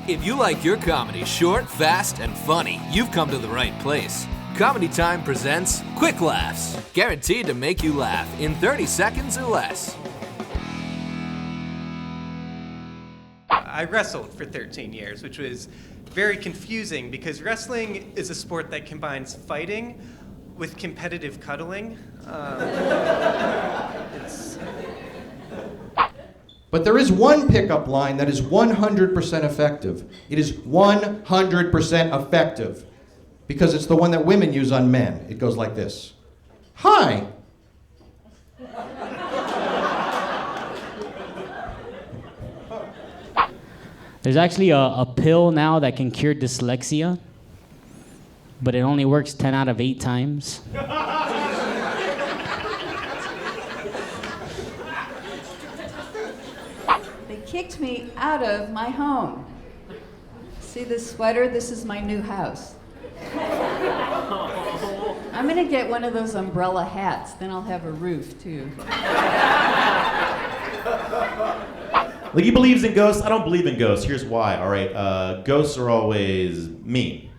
If you like your comedy short, fast, and funny, you've come to the right place. Comedy Time presents QuickLaffs, guaranteed to make you laugh in 30 seconds or less. I wrestled for 13 years, which was very confusing because wrestling is a sport that combines fighting with competitive cuddling. But there is one pickup line that is 100% effective. It is 100% effective because it's the one that women use on men. It goes like this. Hi. There's actually a pill now that can cure dyslexia, but it only works 10 out of 8 times. They kicked me out of my home. See this sweater? This is my new house. I'm gonna get one of those umbrella hats, then I'll have a roof too. Like, he believes in ghosts. I don't believe in ghosts. Here's why, all right? Ghosts are always mean,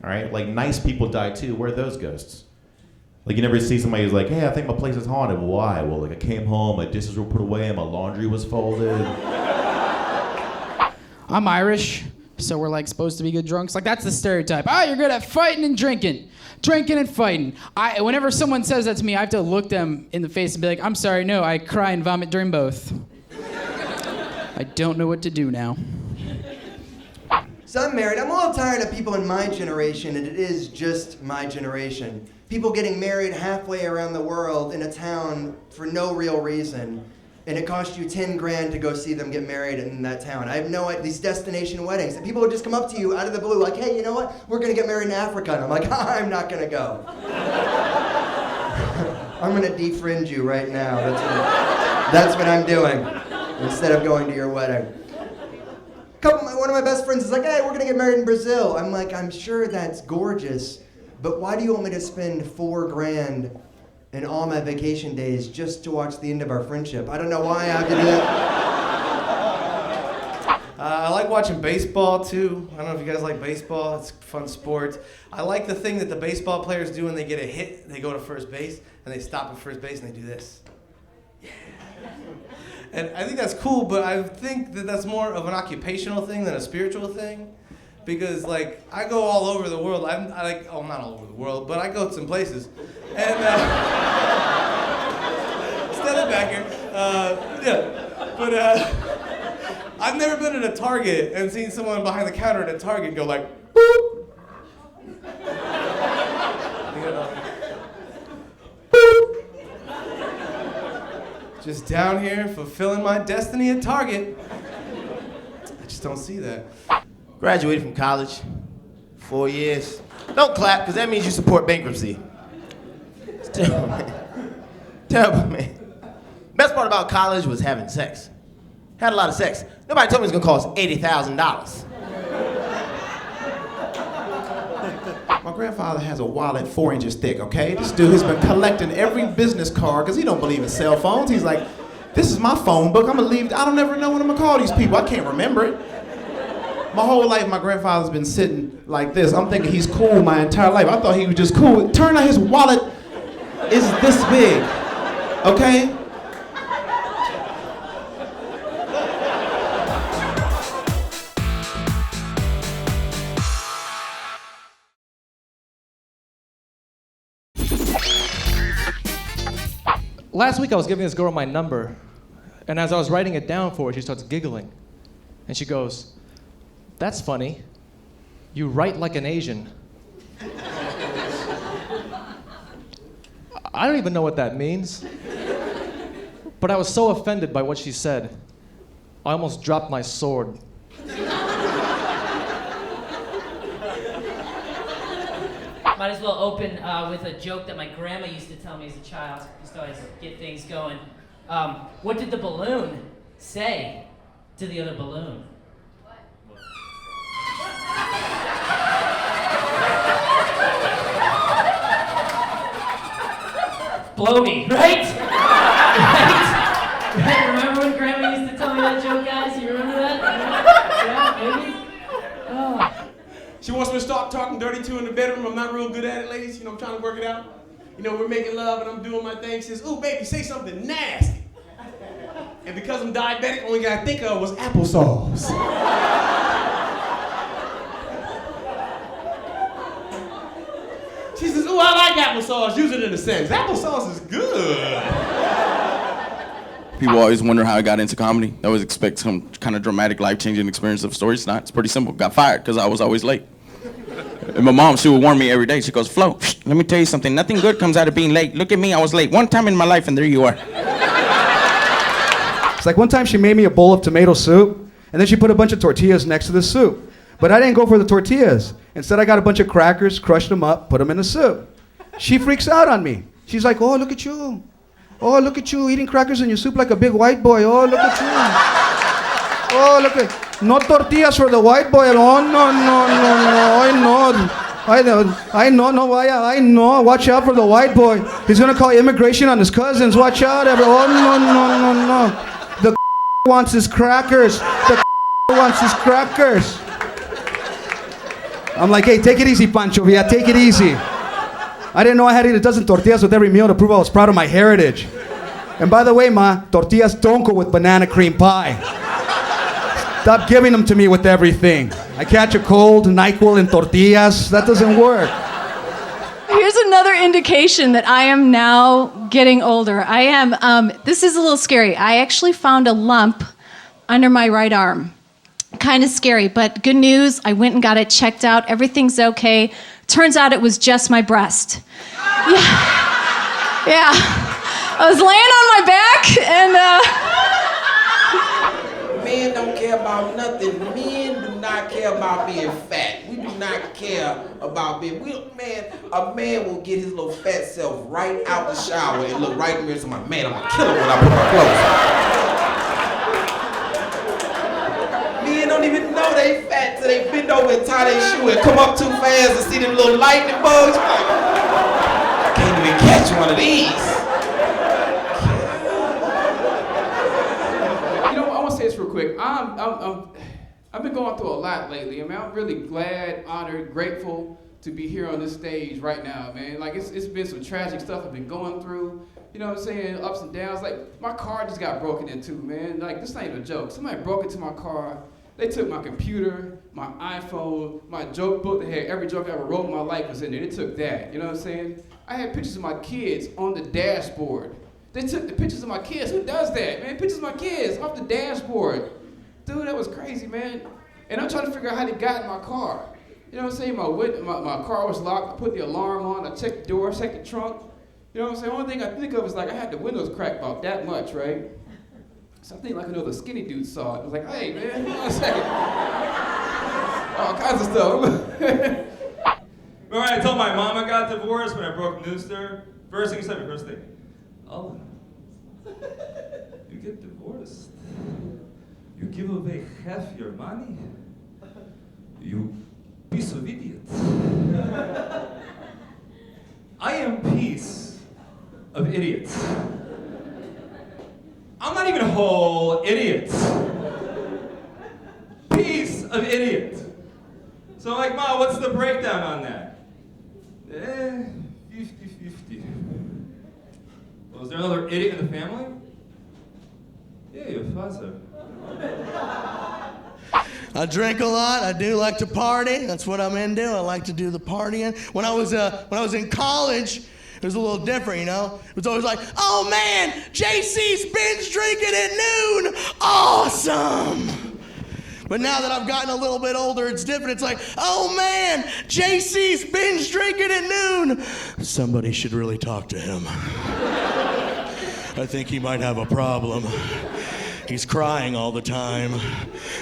all right? Like, nice people die too. Where are those ghosts? Like, you never see somebody who's like, hey, I think my place is haunted. Why? Well, like, I came home, my dishes were put away, and my laundry was folded. I'm Irish, so we're, like, supposed to be good drunks. Like, that's the stereotype. You're good at fighting and drinking. Drinking and fighting. Whenever someone says that to me, I have to look them in the face and be like, I'm sorry, no, I cry and vomit during both. I don't know what to do now. So I'm married. I'm a little tired of people in my generation, and it is just my generation. People getting married halfway around the world in a town for no real reason, and it costs you 10 grand to go see them get married in that town. I have no idea, these destination weddings, and people would just come up to you out of the blue like, hey, you know what? We're gonna get married in Africa. And I'm like, I'm not gonna go. I'm gonna defriend you right now. That's what I'm doing. Instead of going to your wedding. One of my best friends is like, hey, we're gonna get married in Brazil. I'm like, I'm sure that's gorgeous, but why do you want me to spend 4 grand in all my vacation days just to watch the end of our friendship? I don't know why I have to do that. I like watching baseball too. I don't know if you guys like baseball. It's a fun sport. I like the thing that the baseball players do when they get a hit. They go to first base and they stop at first base and they do this. And I think that's cool, but I think that that's more of an occupational thing than a spiritual thing. Because, like, I go all over the world. Not all over the world, but I go to some places. And, stand back here. But I've never been at a Target and seen someone behind the counter at a Target go like, boop. Just down here fulfilling my destiny at Target. I just don't see that. Graduated from college, 4 years. Don't clap, because that means you support bankruptcy. It's terrible, man. Terrible, man. Best part about college was having sex. Had a lot of sex. Nobody told me it was gonna cost $80,000. My grandfather has a wallet 4 inches thick, okay? This dude has been collecting every business card because he don't believe in cell phones. He's like, this is my phone book. I'm gonna leave. I don't ever know what I'm gonna call these people. I can't remember it. My whole life, my grandfather's been sitting like this. I'm thinking he's cool my entire life. I thought he was just cool. It turned out his wallet is this big, okay? Last week I was giving this girl my number, and as I was writing it down for her, she starts giggling. And she goes, that's funny. You write like an Asian. I don't even know what that means. But I was so offended by what she said, I almost dropped my sword. Might as well open with a joke that my grandma used to tell me as a child. Used to always get things going. What did the balloon say to the other balloon? Blow me, right? Right? Remember when Grandma used to tell me that joke, guys? You remember that? Yeah, maybe? She wants me to start talking dirty to her in the bedroom. I'm not real good at it, ladies. You know, I'm trying to work it out. You know, we're making love and I'm doing my thing. She says, ooh, baby, say something nasty. And because I'm diabetic, only thing I think of was applesauce. She says, ooh, I like applesauce. Use it in a sentence. Applesauce is good. People always wonder how I got into comedy. They always expect some kind of dramatic, life-changing experience of story. It's not. It's pretty simple. Got fired because I was always late. And my mom, she would warn me every day. She goes, Flo, let me tell you something. Nothing good comes out of being late. Look at me. I was late one time in my life, and there you are. It's like one time she made me a bowl of tomato soup, and then she put a bunch of tortillas next to the soup. But I didn't go for the tortillas. Instead, I got a bunch of crackers, crushed them up, put them in the soup. She freaks out on me. She's like, oh, look at you. Oh, look at you eating crackers in your soup like a big white boy. Oh, look at you. Oh, look at, no tortillas for the white boy. Oh, no, I know. Watch out for the white boy. He's gonna call immigration on his cousins. Watch out, oh, no. The wants his crackers. The wants his crackers. I'm like, hey, take it easy, Pancho Villa, take it easy. I didn't know I had to eat a dozen tortillas with every meal to prove I was proud of my heritage. And by the way, Ma, tortillas don't go with banana cream pie. Stop giving them to me with everything. I catch a cold, NyQuil and tortillas. That doesn't work. Here's another indication that I am now getting older. This is a little scary. I actually found a lump under my right arm. Kind of scary, but good news, I went and got it checked out. Everything's okay. Turns out it was just my breast. Yeah. I was laying on my back and Men don't care about nothing. Men do not care about being fat. We do not care about being, a man will get his little fat self right out the shower and look right in the mirror and say, man, I'm gonna kill him when I put my clothes on. Men don't even know they fat till they bend over and tie their shoe and come up too fast and see them little lightning bugs. Like, I can't even catch one of these. Real quick, I've been going through a lot lately. I mean, I'm really glad, honored, grateful to be here on this stage right now, man. Like, it's been some tragic stuff I've been going through. You know what I'm saying? Ups and downs. Like, my car just got broken into, man. Like, this ain't a joke. Somebody broke into my car. They took my computer, my iPhone, my joke book that had every joke I ever wrote in my life was in there. They took that. You know what I'm saying? I had pictures of my kids on the dashboard. They took the pictures of my kids. Who does that, man? Pictures of my kids off the dashboard. Dude, that was crazy, man. And I'm trying to figure out how they got in my car. You know what I'm saying? My car was locked. I put the alarm on. I checked the door, checked the trunk. You know what I'm saying? Only thing I think of is like I had the windows cracked about that much, right? So I think like another skinny dude saw it. I was like, hey, man, hold on a second. All kinds of stuff. Remember I told my mom I got divorced when I broke news to her? First thing she said, first thing, Alan, you get divorced. You give away half your money. You piece of idiot. I am piece of idiots. I'm not even a whole idiot. Piece of idiot. So I'm like, Ma, what's the breakdown on that? 50-50. Well, is there another idiot in the family? Yeah, your father. I drink a lot. I do like to party. That's what I'm into. I like to do the partying. When I was in college, it was a little different, you know? It was always like, oh man, JC's binge drinking at noon. Awesome. But now that I've gotten a little bit older, it's different. It's like, oh man, JC's binge drinking at noon. Somebody should really talk to him. I think he might have a problem. He's crying all the time.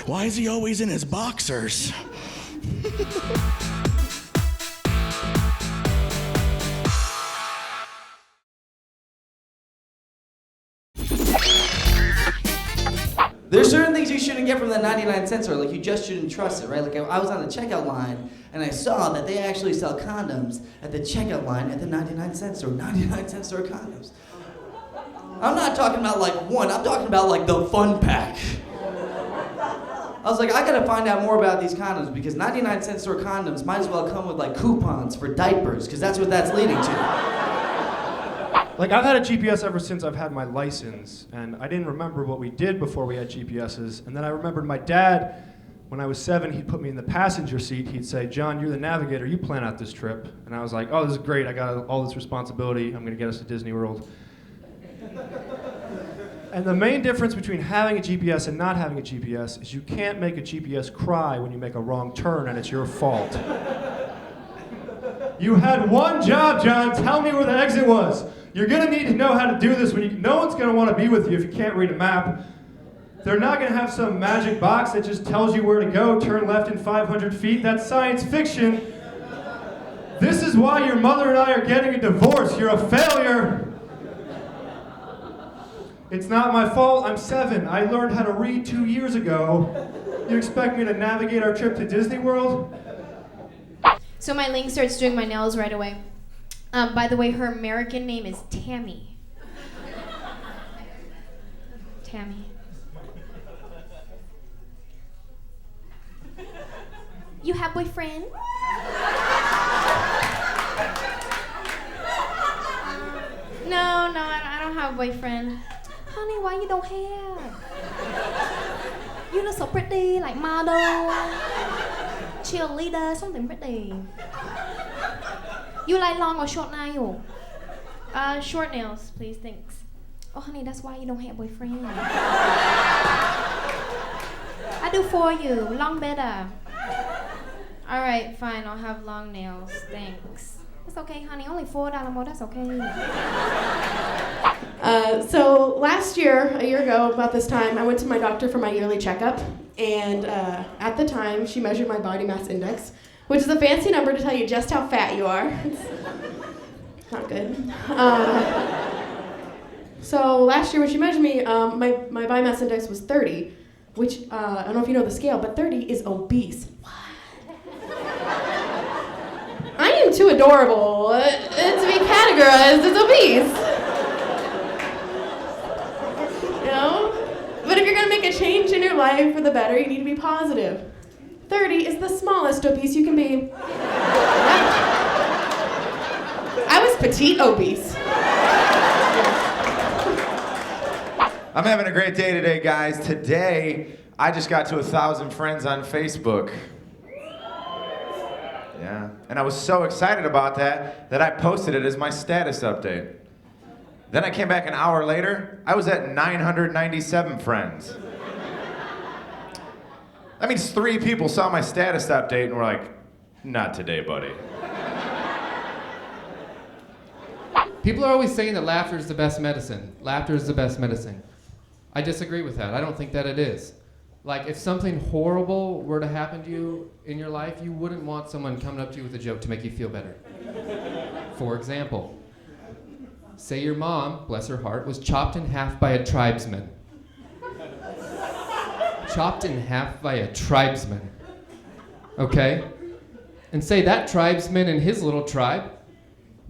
Why is he always in his boxers? There's certain things you shouldn't get from the 99-cent store, like you just shouldn't trust it, right? Like I was on the checkout line and I saw that they actually sell condoms at the checkout line at the 99-cent store. 99-cent store condoms. I'm not talking about like one, I'm talking about like the fun pack. I was like, I gotta find out more about these condoms because 99-cent store condoms might as well come with like coupons for diapers because that's what that's leading to. Like, I've had a GPS ever since I've had my license, and I didn't remember what we did before we had GPSs. And then I remembered my dad, when I was 7, he'd put me in the passenger seat. He'd say, John, you're the navigator, you plan out this trip. And I was like, oh, this is great, I got all this responsibility, I'm gonna get us to Disney World. And the main difference between having a GPS and not having a GPS is you can't make a GPS cry when you make a wrong turn and it's your fault. You had one job, John, tell me where the exit was. You're gonna need to know how to do this when no one's gonna wanna be with you if you can't read a map. They're not gonna have some magic box that just tells you where to go, turn left in 500 feet, that's science fiction. This is why your mother and I are getting a divorce, you're a failure. It's not my fault, I'm 7. I learned how to read 2 years ago. You expect me to navigate our trip to Disney World? So my Ling starts doing my nails right away. By the way, her American name is Tammy. Tammy. You have boyfriend? No, I don't have a boyfriend. Honey, why you don't have? You look so pretty, like model, cheerleader, something pretty. You like long or short nail? Short nails, please, thanks. Oh, honey, that's why you don't have a boyfriend. I do for you, long better. All right, fine, I'll have long nails, thanks. It's okay, honey, only $4 more, that's okay. So last year, a year ago, about this time, I went to my doctor for my yearly checkup, and at the time, she measured my body mass index, which is a fancy number to tell you just how fat you are. It's not good. So last year when she measured me, my body mass index was 30, which, I don't know if you know the scale, but 30 is obese. What? I am too adorable to be categorized as obese. You know? But if you're gonna make a change in your life for the better, you need to be positive. 30 is the smallest obese you can be. I was petite obese. I'm having a great day today, guys. Today, I just got to 1,000 friends on Facebook. Yeah, and I was so excited about that I posted it as my status update. Then I came back an hour later, I was at 997 friends. That means 3 people saw my status update and were like, not today, buddy. People are always saying that laughter is the best medicine. Laughter is the best medicine. I disagree with that. I don't think that it is. Like, if something horrible were to happen to you in your life, you wouldn't want someone coming up to you with a joke to make you feel better. For example, say your mom, bless her heart, was chopped in half by a tribesman. Chopped in half by a tribesman. Okay? And say that tribesman and his little tribe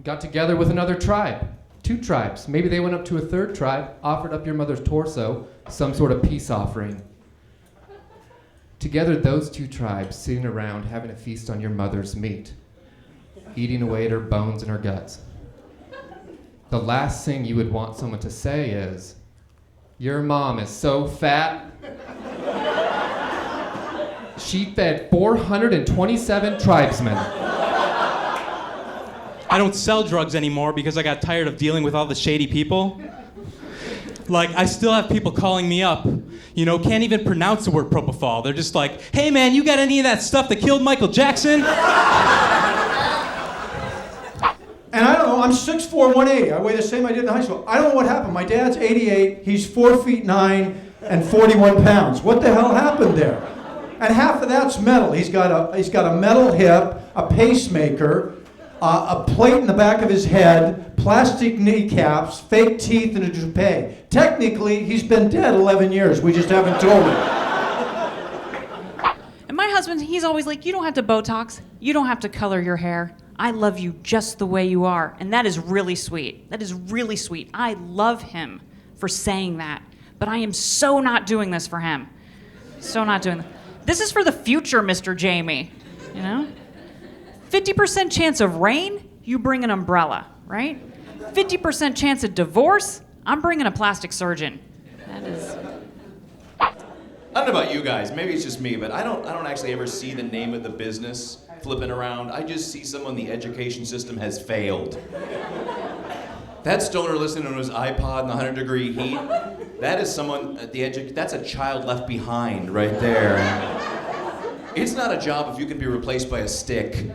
got together with another tribe. 2 tribes. Maybe they went up to a 3rd tribe, offered up your mother's torso, some sort of peace offering. Together, those 2 tribes sitting around having a feast on your mother's meat, eating away at her bones and her guts. The last thing you would want someone to say is, your mom is so fat. She fed 427 tribesmen. I don't sell drugs anymore because I got tired of dealing with all the shady people. Like, I still have people calling me up, you know, can't even pronounce the word propofol. They're just like, hey man, you got any of that stuff that killed Michael Jackson? And I don't know, I'm 6'4", 180. I weigh the same I did in high school. I don't know what happened. My dad's 88, he's 4 feet 9 and 41 pounds. What the hell happened there? And half of that's metal. He's got a metal hip, a pacemaker, a plate in the back of his head, plastic kneecaps, fake teeth, and a toupee. Technically, he's been dead 11 years. We just haven't told him. And my husband, he's always like, you don't have to Botox. You don't have to color your hair. I love you just the way you are. And that is really sweet. That is really sweet. I love him for saying that. But I am so not doing this for him. So not doing that. This is for the future, Mr. Jamie. You know? 50% chance of rain, you bring an umbrella, right? 50% chance of divorce, I'm bringing a plastic surgeon. That is... I don't know about you guys, maybe it's just me, but I don't actually ever see the name of the business flipping around. I just see someone the education system has failed. That stoner listening on his iPod in the 100-degree heat, that is someone at the that's a child left behind right there. It's not a job if you can be replaced by a stick.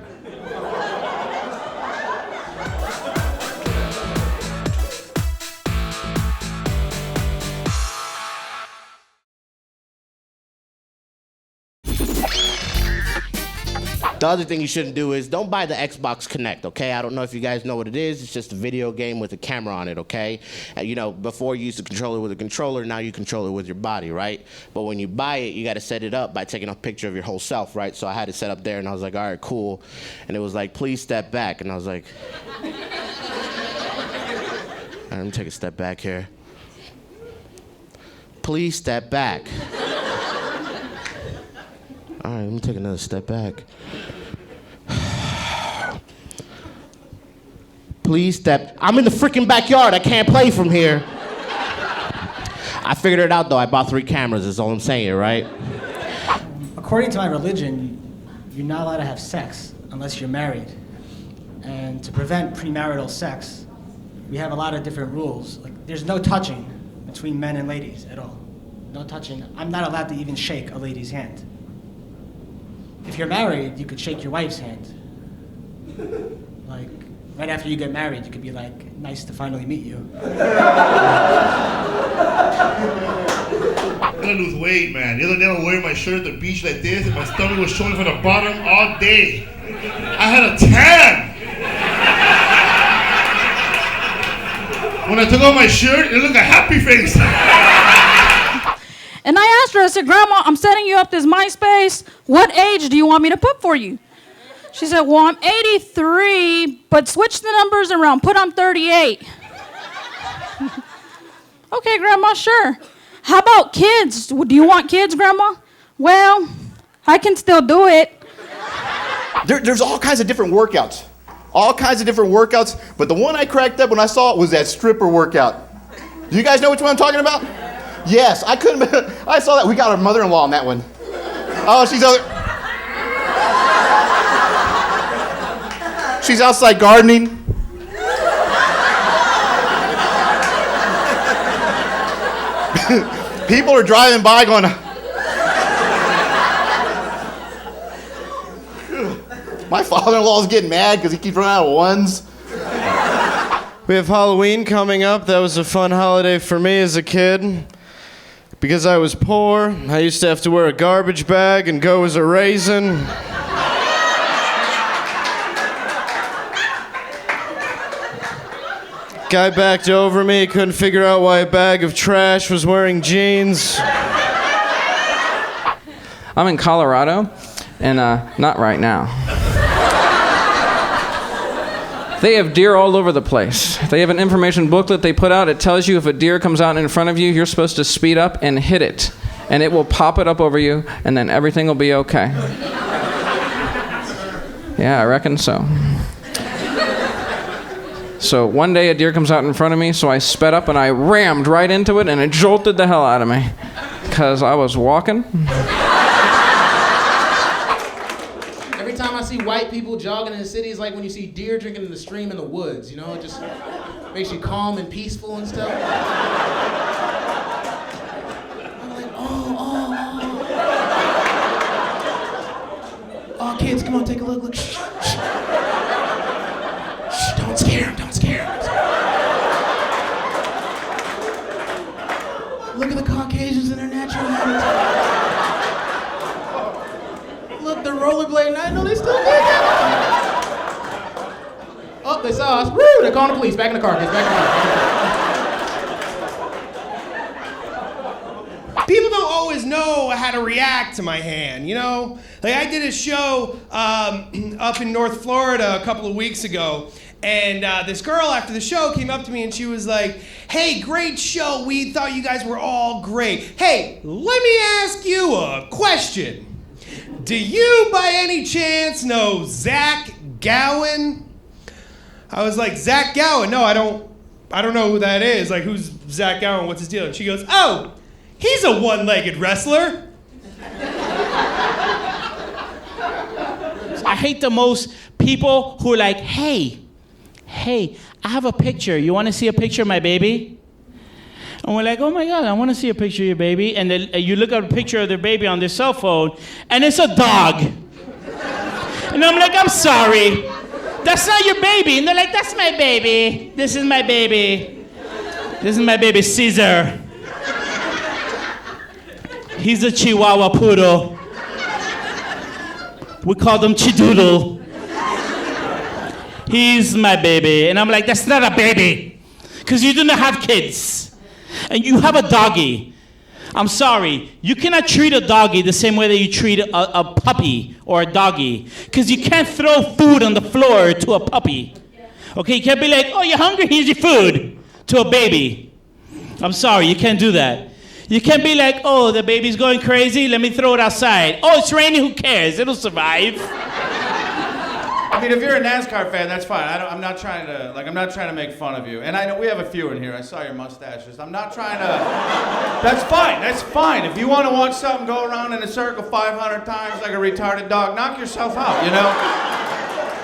The other thing you shouldn't do is don't buy the Xbox Kinect, okay? I don't know if you guys know what it is. It's just a video game with a camera on it, okay? You know, before you used to control it with a controller, now you control it with your body, right? But when you buy it, you got to set it up by taking a picture of your whole self, right? So I had it set up there, and I was like, all right, cool. And it was like, please step back. And I was like, all right, let me take a step back here. Please step back. All right, let me take another step back. Please step. I'm in the freaking backyard. I can't play from here. I figured it out though. I bought 3 cameras. That's all I'm saying, right? According to my religion, you're not allowed to have sex unless you're married. And to prevent premarital sex, we have a lot of different rules. Like, there's no touching between men and ladies at all. No touching. I'm not allowed to even shake a lady's hand. If you're married, you could shake your wife's hand. Like, right after you get married, you could be like, nice to finally meet you. I'm gonna lose weight, man. The other day I was wearing my shirt at the beach like this, and my stomach was showing from the bottom all day. I had a tan! When I took off my shirt, it looked like a happy face. And I asked her, I said, Grandma, I'm setting you up this MySpace. What age do you want me to put for you? She said, well, I'm 83, but switch the numbers around. Put I'm 38. Okay, Grandma, sure. How about kids? Do you want kids, Grandma? Well, I can still do it. There's all kinds of different workouts. All kinds of different workouts, but the one I cracked up when I saw it was that stripper workout. Do you guys know which one I'm talking about? Yes, I saw that. We got our mother-in-law on that one. Oh, she's outside gardening. People are driving by going, my father-in-law's getting mad because he keeps running out of ones. We have Halloween coming up. That was a fun holiday for me as a kid. Because I was poor, I used to have to wear a garbage bag and go as a raisin. Guy backed over me, couldn't figure out why a bag of trash was wearing jeans. I'm in Colorado, and not right now. They have deer all over the place. They have an information booklet they put out. It tells you if a deer comes out in front of you, you're supposed to speed up and hit it. And it will pop it up over you, and then everything will be okay. Yeah, I reckon so. So one day a deer comes out in front of me, so I sped up and I rammed right into it, and it jolted the hell out of me. Because I was walking. Every time I see white people jogging in the city, it's like when you see deer drinking in the stream in the woods, you know? It just makes you calm and peaceful and stuff. I'm like, oh, kids, come on, take a look, look. Shh, shh. Shh, don't scare him, don't scare him. Look at the Caucasians in their natural habitat. Look, they're rollerblading. I know they still do that. Oh, they saw us. Woo! They're calling the police. Back in the car, kids. Back in the car. People don't always know how to react to my hand, you know? Like, I did a show up in North Florida a couple of weeks ago, and this girl after the show came up to me and she was like, hey, great show. We thought you guys were all great. Hey, let me ask you a question. Do you by any chance know Zach Gowen? I was like, Zach Gowen? No, I don't know who that is. Like, who's Zach Gowen? What's his deal? And she goes, oh, he's a one-legged wrestler. I hate the most people who are like, hey, I have a picture. You want to see a picture of my baby? And we're like, oh my God, I want to see a picture of your baby. And then you look at a picture of their baby on their cell phone, and it's a dog. And I'm like, I'm sorry. That's not your baby. And they're like, that's my baby. This is my baby. This is my baby, Caesar. He's a Chihuahua poodle. We call them Chidoodle. He's my baby. And I'm like, that's not a baby. Because you do not have kids. And you have a doggy. I'm sorry. You cannot treat a doggy the same way that you treat a puppy or a doggy. Because you can't throw food on the floor to a puppy. Okay, you can't be like, oh, you're hungry, here's your food, to a baby. I'm sorry, you can't do that. You can't be like, oh, the baby's going crazy, let me throw it outside. Oh, it's raining, who cares? It'll survive. I mean, if you're a NASCAR fan, that's fine. I'm not trying to make fun of you. And I know we have a few in here. I saw your mustaches. I'm not trying to. That's fine. That's fine. If you want to watch something go around in a circle 500 times like a retarded dog, knock yourself out. You know.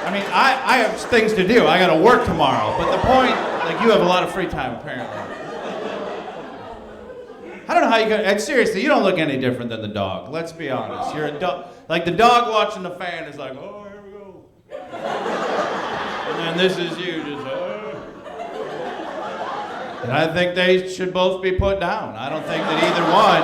I mean, I have things to do. I got to work tomorrow. But the point, like, you have a lot of free time apparently. I don't know how you can. And seriously, you don't look any different than the dog. Let's be honest. You're a dog. Like the dog watching the fan is like, oh. And then this is you, just, And I think they should both be put down. I don't think that either one